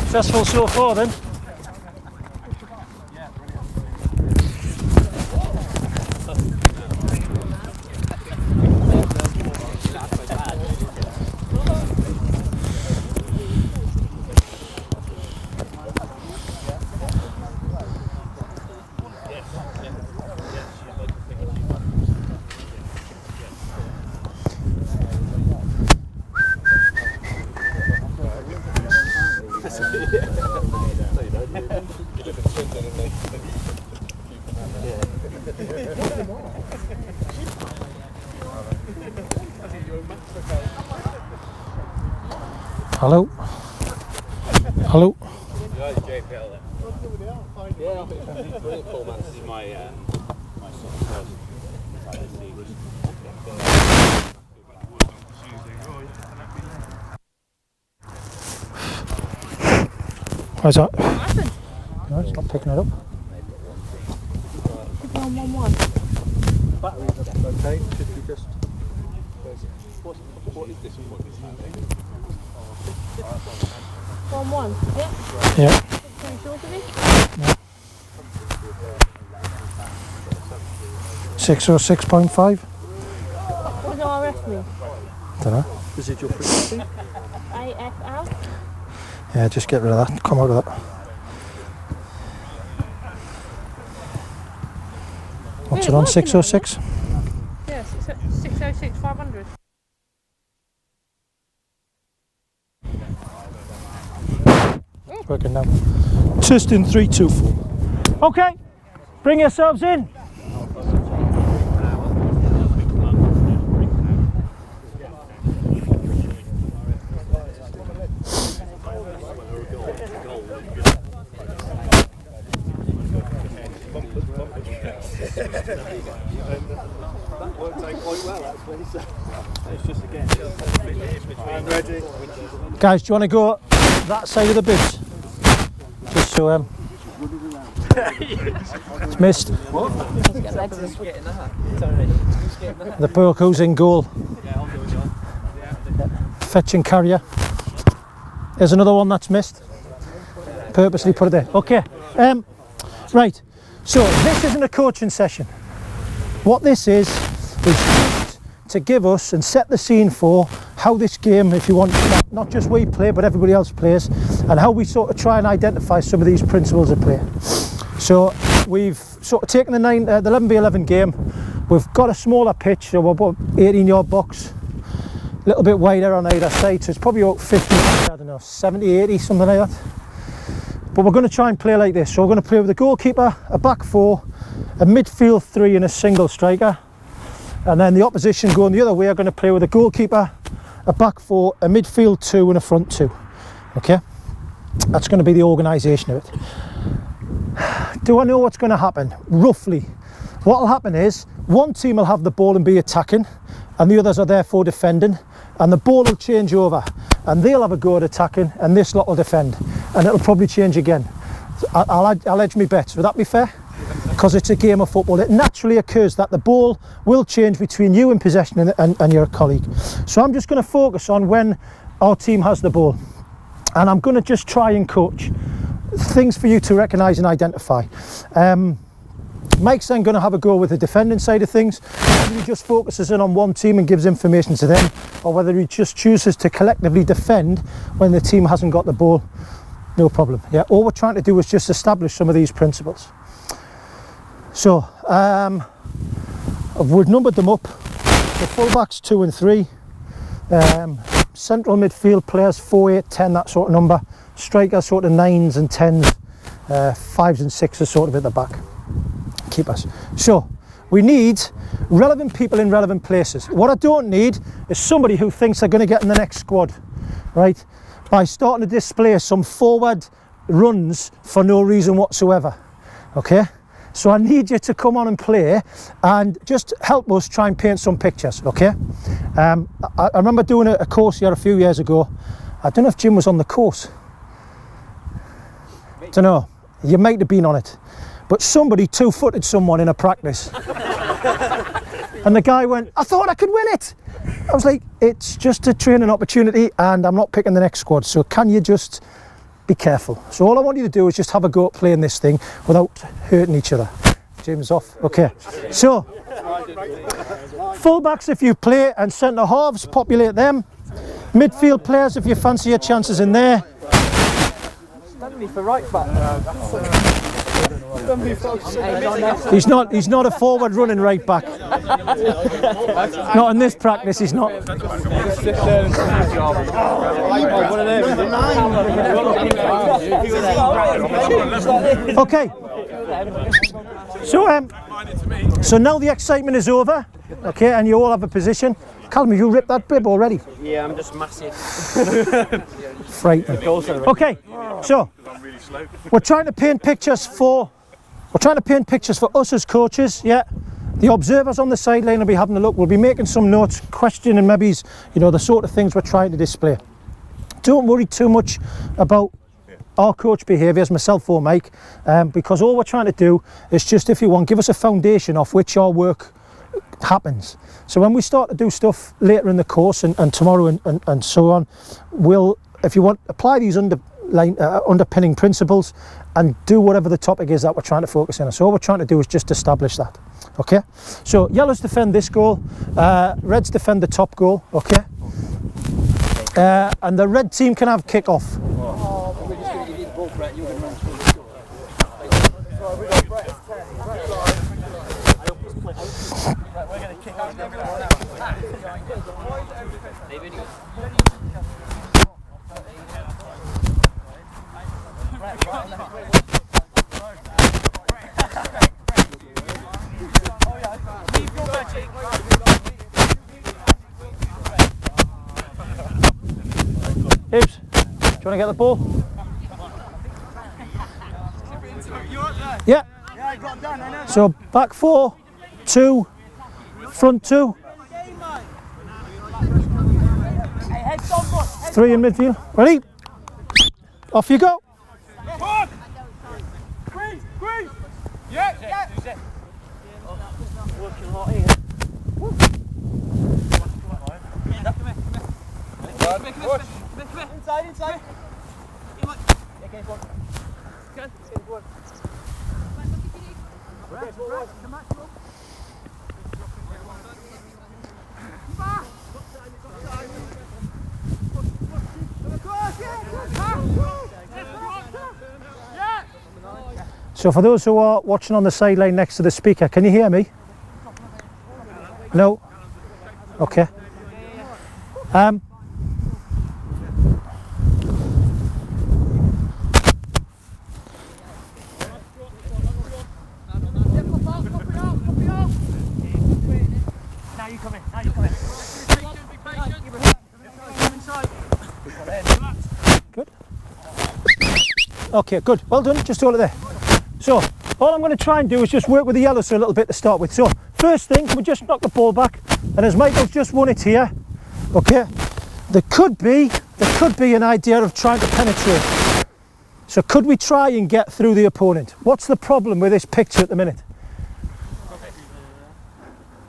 Successful so far then. Hello. Hello. How's that? No, it's not picking it up. Keep on 1-1. Batteries are okay, should be just. What is this? 1-1, yeah? Yeah. Can you short of it? No. 6 or 6.5? What does RF mean? Don't know. Residual frequency? AFL? Yeah, just get rid of that. Come out of that. What's it on? 606? Yeah, 606 500. It's working now. Testing 3, 2, 4. Okay, bring yourselves in. That worked out quite well actually, so it's just again, I'm ready. Guys, do you want to go that side of the bibs? Just so it's missed. What? The bloke who's in goal. Fetch and carrier. There's another one that's missed. Purposely put it there. Okay. Right. So this isn't a coaching session. What this is just to give us and set the scene for how this game, if you want, not just we play, but everybody else plays, and how we sort of try and identify some of these principles of play. So we've sort of taken the 11v11 game. We've got a smaller pitch, so we're about 18-yard box, a little bit wider on either side, so it's probably about 50, I don't know, 70, 80, something like that. But we're going to try and play like this. So we're going to play with a goalkeeper, a back four, a midfield three and a single striker. And then the opposition going the other way are going to play with a goalkeeper, a back four, a midfield two and a front two. Okay? That's going to be the organisation of it. Do I know what's going to happen? Roughly. What will happen is one team will have the ball and be attacking, and the others are therefore defending, and the ball will change over and they'll have a go at attacking and this lot will defend, and it'll probably change again. I'll edge my bets. Would that be fair? Because it's a game of football. It naturally occurs that the ball will change between you in possession and your colleague. So I'm just going to focus on when our team has the ball, and I'm going to just try and coach things for you to recognise and identify. Mike's then going to have a go with the defending side of things. Whether he just focuses in on one team and gives information to them, or whether he just chooses to collectively defend when the team hasn't got the ball, no problem. Yeah, all we're trying to do is just establish some of these principles. So we've numbered them up. The fullbacks 2 and 3, central midfield players 4, 8, 10, that sort of number. Strikers sort of 9s and 10s, 5s and 6s sort of at the back. Keepers. So we need relevant people in relevant places. What I don't need is somebody who thinks they're going to get in the next squad, right, by starting to display some forward runs for no reason whatsoever. Okay, so I need you to come on and play and just help us try and paint some pictures. Okay, I remember doing a course here a few years ago. I don't know if Jim was on the course. Don't know, you might have been on it. But somebody two-footed someone in a practice. And the guy went, I thought I could win it. I was like, it's just a training opportunity and I'm not picking the next squad. So can you just be careful. So all I want you to do is just have a go at playing this thing without hurting each other. Jim's off. Okay. So full-backs if you play, and centre halves, populate them. Midfield players if you fancy your chances in there. Stanley for right back. He's not a forward running right back. Not in this practice, he's not. Okay. So now the excitement is over. Okay, and you all have a position. Callum, have you ripped that bib already? Yeah, I'm just massive. Frightening. Okay, so we're trying to paint pictures for us as coaches. Yeah, the observers on the sideline will be having a look. We'll be making some notes, questioning maybe, you know, the sort of things we're trying to display. Don't worry too much about our coach behaviours, myself or Mike, because all we're trying to do is just, if you want, give us a foundation off which our work happens. So when we start to do stuff later in the course and tomorrow and so on, we'll, if you want, apply these underpinning principles and do whatever the topic is that we're trying to focus in on. So all we're trying to do is just establish that. Okay, so yellows defend this goal, reds defend the top goal. Okay, and the red team can have kick off. Hibbs, do you want to get the ball? Yeah. So back 4, 2, front 2, 3 in midfield. Ready? Off you go. Inside. So for those who are watching on the sideline next to the speaker, can you hear me? No? Okay. Good. Okay, good. Well done. Just hold it there. So, all I'm going to try and do is just work with the yellows a little bit to start with. So, first thing, we just knock the ball back, and as Michael's just won it here, okay, there could be an idea of trying to penetrate. So, could we try and get through the opponent? What's the problem with this picture at the minute?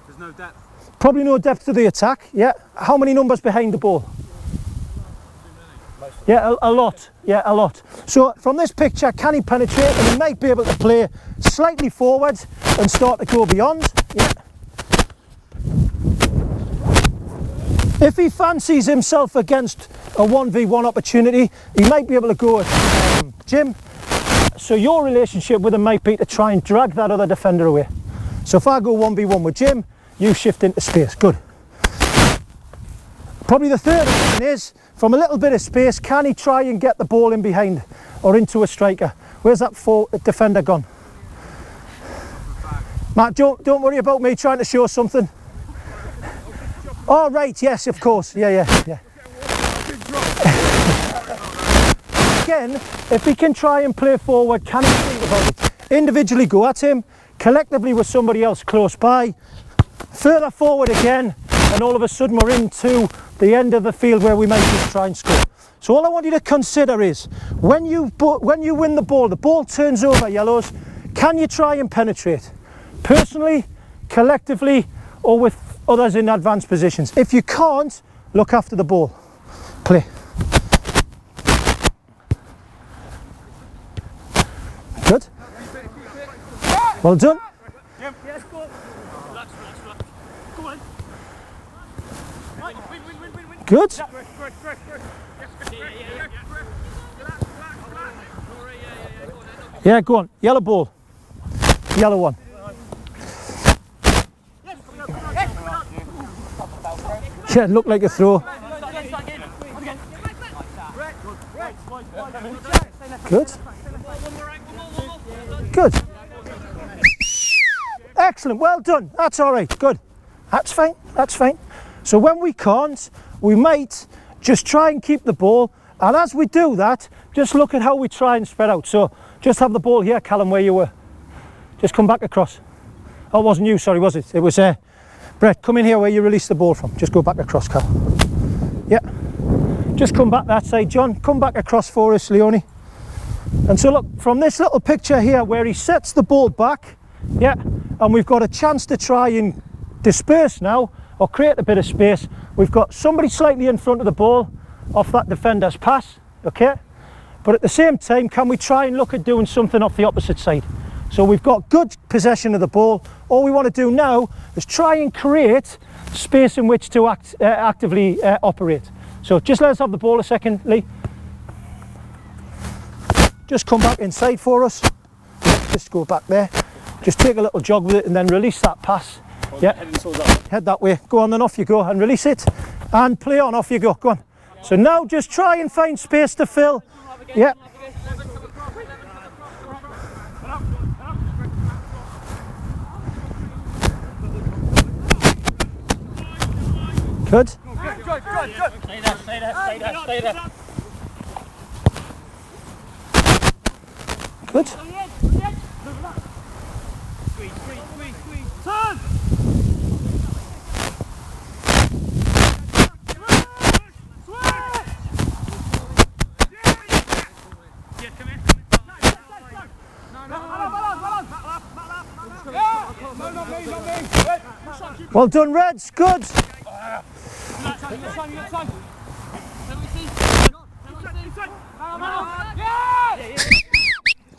There's no depth. Probably no depth to the attack. Yeah. How many numbers behind the ball? Yeah, a lot. Yeah, a lot. So from this picture, can he penetrate? And he might be able to play slightly forward and start to go beyond. Yeah. If he fancies himself against a 1v1 opportunity, he might be able to go at Jim. So your relationship with him might be to try and drag that other defender away. So if I go 1v1 with Jim, you shift into space. Good. Probably the third option is, from a little bit of space, can he try and get the ball in behind or into a striker? Where's that defender gone? Matt, don't worry about me trying to show something. Oh, right, yes, of course. Yeah. Again, if he can try and play forward, can he think about it? Individually go at him, collectively with somebody else close by, further forward again, and all of a sudden we're into the end of the field where we might just try and score. So all I want you to consider is, when you win the ball turns over, yellows, can you try and penetrate? Personally, collectively, or with others in advanced positions. If you can't, look after the ball. Play. Well done. Yes, go on. Relax. Go on. Right, win. Good. Yeah, go on. Yellow ball. Yellow one. Yeah, it looked like a throw. Good. Good. Excellent. Well done. That's all right. Good. That's fine. That's fine. So when we can't, we might just try and keep the ball. And as we do that, just look at how we try and spread out. So just have the ball here, Callum, where you were. Just come back across. Oh, it wasn't you, sorry, was it? It was Brett. Come in here where you released the ball from. Just go back across, Cal. Yeah. Just come back that side, John. Come back across for us, Leone. And so look, from this little picture here where he sets the ball back, yeah, and we've got a chance to try and disperse now or create a bit of space. We've got somebody slightly in front of the ball off that defender's pass, okay? But at the same time, can we try and look at doing something off the opposite side? So we've got good possession of the ball. All we want to do now is try and create space in which to actively operate. So just let us have the ball a second, Lee. Just come back inside for us. Just go back there. Just take a little jog with it and then release that pass. Yeah, head that way. Go on, then off you go and release it. And play on, off you go. Go on. So now just try and find space to fill. Yeah. Good. Stay there. Good. Squeeze. Turn! Well done, Reds. Good.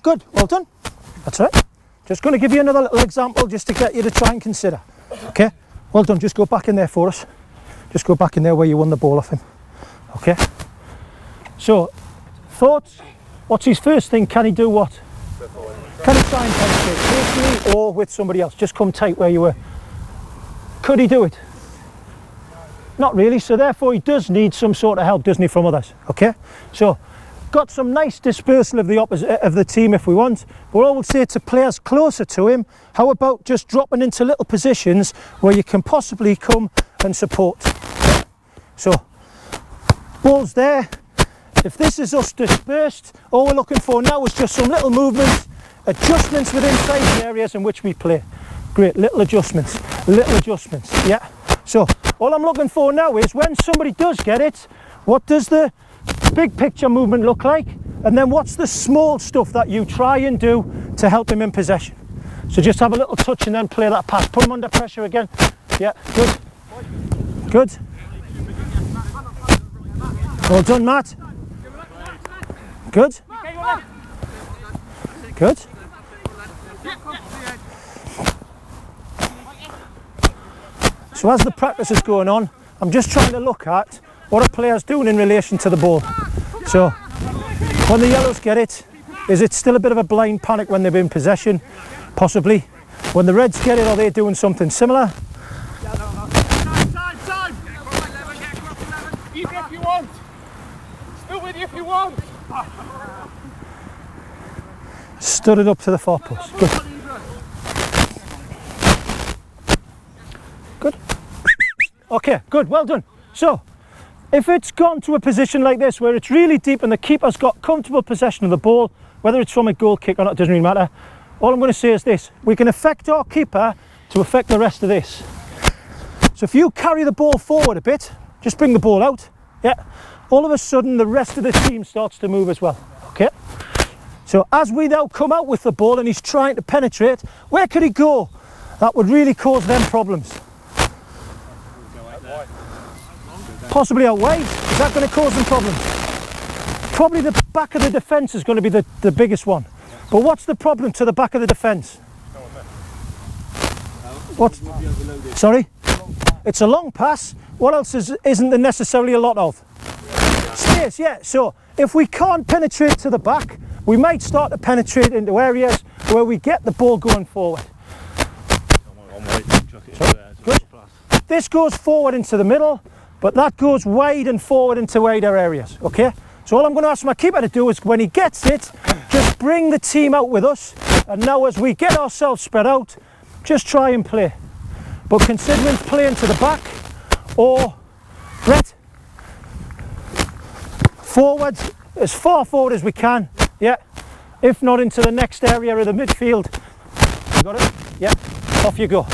Good. Well done. That's right. Just going to give you another little example just to get you to try and consider. Okay. Well done. Just go back in there for us. Just go back in there where you won the ball off him. Okay. So, thoughts? What's his first thing? Can he do what? Can he try and penetrate personally or with somebody else? Just come tight where you were. Could he do it? Not really. So therefore he does need some sort of help, doesn't he, from others? Okay. So got some nice dispersal of the team if we want, but all we'll say to players closer to him, how about just dropping into little positions where you can possibly come and support. So ball's there. If this is us dispersed, all we're looking for now is just some little movements, adjustments within the areas in which we play. Great, little adjustments, yeah. So all I'm looking for now is when somebody does get it, what does the big picture movement look like? And then what's the small stuff that you try and do to help him in possession? So just have a little touch and then play that pass. Put him under pressure again. Yeah, good. Good. Well done, Matt. Good. Good. So as the practice is going on, I'm just trying to look at what a player's doing in relation to the ball. So when the yellows get it, is it still a bit of a blind panic when they're in possession? Possibly. When the reds get it, are they doing something similar? Time! Keep it if you want! Still with you if you want! Stood it up to the far post. Good. Good. Okay, good, well done. So, if it's gone to a position like this where it's really deep and the keeper's got comfortable possession of the ball, whether it's from a goal kick or not, doesn't really matter. All I'm going to say is this: we can affect our keeper to affect the rest of this. So if you carry the ball forward a bit, just bring the ball out, yeah, all of a sudden the rest of the team starts to move as well, okay? So as we now come out with the ball and he's trying to penetrate, where could he go? That would really cause them problems. Possibly out wide. Is that going to cause them problems? Probably the back of the defence is going to be the biggest one. But what's the problem to the back of the defence? What? Sorry? It's a long pass. What else isn't there necessarily a lot of? Space, yeah. So if we can't penetrate to the back, we might start to penetrate into areas where we get the ball going forward. Good. This goes forward into the middle, but that goes wide and forward into wider areas, okay? So all I'm going to ask my keeper to do is, when he gets it, just bring the team out with us, and now as we get ourselves spread out, just try and play. But considering playing to the back, or Brett, forward, as far forward as we can, yeah, if not into the next area of the midfield. You got it? Yeah, off you go.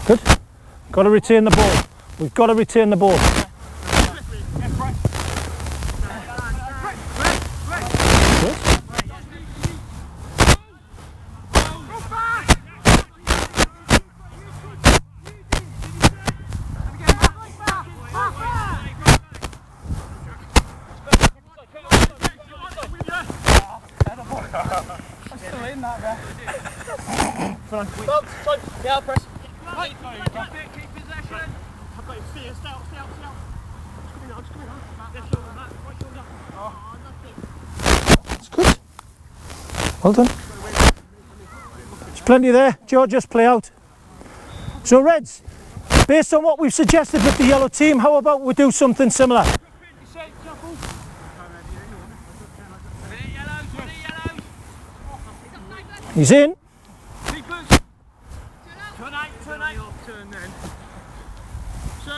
Good. Got to retain the ball. We've got to retain the ball. Good. Yeah, press. Keep possession. I've got you. Stay out. Just come in now. Left shoulder, right shoulder. That's good. Well done. There's plenty there. Joe, just play out. So Reds, based on what we've suggested with the yellow team, how about we do something similar? He's in. Turn then. So.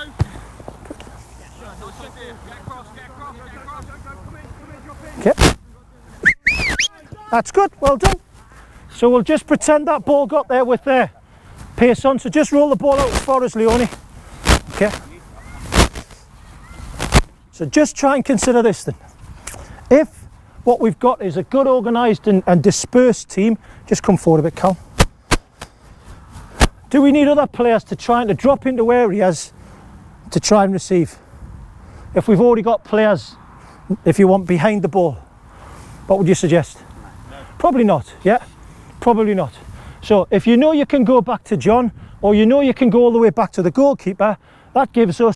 Get across. Okay. That's good, well done. So we'll just pretend that ball got there with their pace on, so just roll the ball out as far as Leone. Okay. So just try and consider this then. If what we've got is a good organised and dispersed team, just come forward a bit, Cal. Do we need other players to try and drop into areas to try and receive? If we've already got players, if you want, behind the ball, what would you suggest? No. Probably not, yeah? Probably not. So if you know you can go back to John, or you know you can go all the way back to the goalkeeper, that gives us